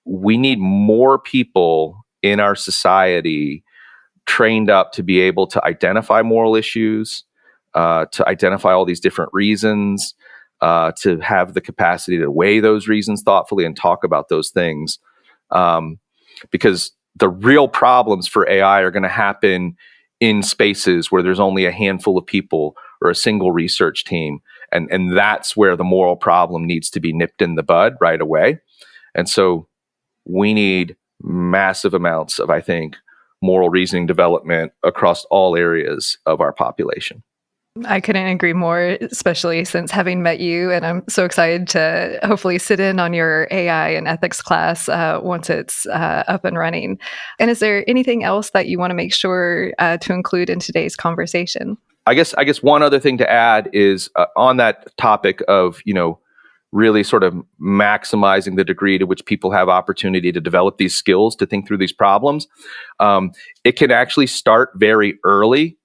we need more people in our society trained up to be able to identify moral issues, to identify all these different reasons, to have the capacity to weigh those reasons thoughtfully and talk about those things. Because the real problems for AI are going to happen in spaces where there's only a handful of people or a single research team. And that's where the moral problem needs to be nipped in the bud right away. And so we need massive amounts of, I think, moral reasoning development across all areas of our population. I couldn't agree more, especially since having met you, and I'm so excited to hopefully sit in on your AI and ethics class once it's up and running. And is there anything else that you want to make sure to include in today's conversation? I guess one other thing to add is on that topic of, really sort of maximizing the degree to which people have opportunity to develop these skills to think through these problems. It can actually start very early.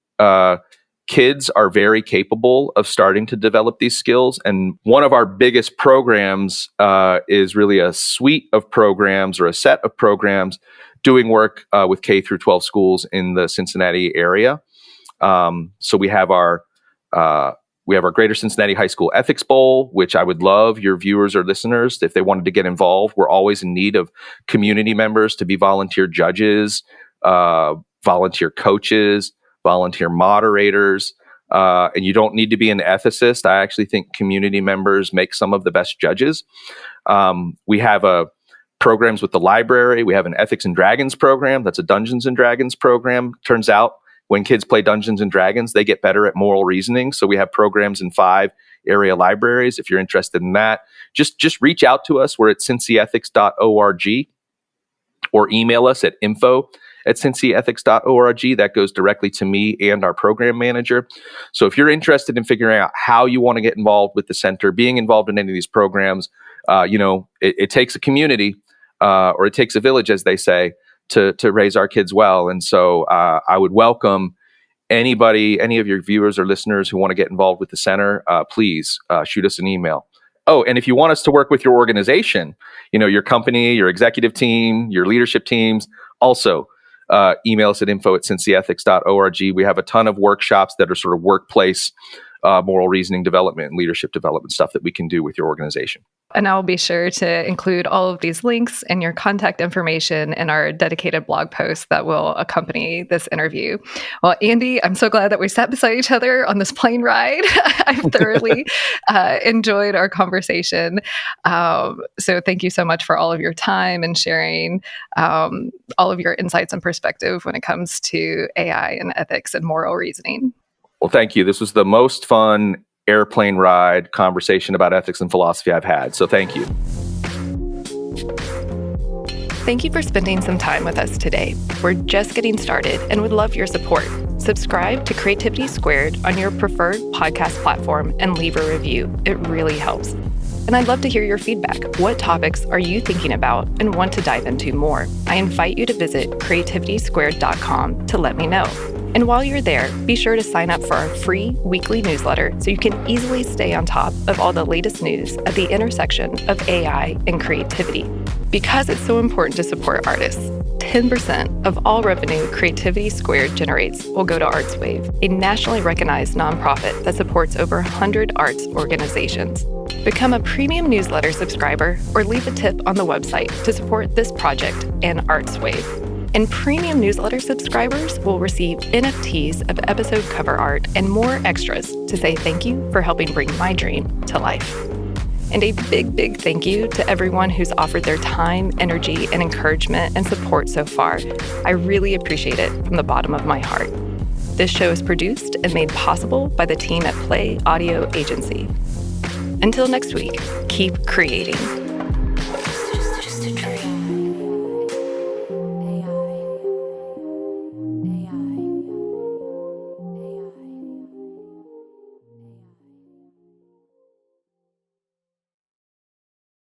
Kids are very capable of starting to develop these skills. And one of our biggest programs is really a suite of programs or a set of programs doing work with K through 12 schools in the Cincinnati area. So we have our Greater Cincinnati High School Ethics Bowl, which I would love your viewers or listeners, if they wanted to get involved. We're always in need of community members to be volunteer judges, volunteer coaches, volunteer moderators, and you don't need to be an ethicist. I actually think community members make some of the best judges. We have programs with the library. We have an Ethics and Dragons program. That's a Dungeons and Dragons program. Turns out when kids play Dungeons and Dragons, they get better at moral reasoning. So we have programs in 5 area libraries. If you're interested in that, just reach out to us. We're at cincyethics.org or email us at info@cincyethics.org. That goes directly to me and our program manager. So if you're interested in figuring out how you want to get involved with the center, being involved in any of these programs, it takes a community or it takes a village, as they say, to raise our kids well. And so I would welcome any of your viewers or listeners who want to get involved with the center, please shoot us an email. Oh, and if you want us to work with your organization, your company, your executive team, your leadership teams, also email us at info@cincyethics.org. We have a ton of workshops that are sort of workplace moral reasoning development and leadership development stuff that we can do with your organization. And I'll be sure to include all of these links and your contact information in our dedicated blog post that will accompany this interview. Well, Andy, I'm so glad that we sat beside each other on this plane ride. I've thoroughly enjoyed our conversation. So thank you so much for all of your time and sharing all of your insights and perspective when it comes to AI and ethics and moral reasoning. Well, thank you. This was the most fun airplane ride conversation about ethics and philosophy I've had. So thank you. Thank you for spending some time with us today. We're just getting started and would love your support. Subscribe to Creativity Squared on your preferred podcast platform and leave a review. It really helps. And I'd love to hear your feedback. What topics are you thinking about and want to dive into more? I invite you to visit creativitysquared.com to let me know. And while you're there, be sure to sign up for our free weekly newsletter so you can easily stay on top of all the latest news at the intersection of AI and creativity. Because it's so important to support artists, 10% of all revenue Creativity Squared generates will go to ArtsWave, a nationally recognized nonprofit that supports over 100 arts organizations. Become a premium newsletter subscriber or leave a tip on the website to support this project and ArtsWave. And premium newsletter subscribers will receive NFTs of episode cover art and more extras to say thank you for helping bring my dream to life. And a big, big thank you to everyone who's offered their time, energy, and encouragement and support so far. I really appreciate it from the bottom of my heart. This show is produced and made possible by the team at Play Audio Agency. Until next week, keep creating.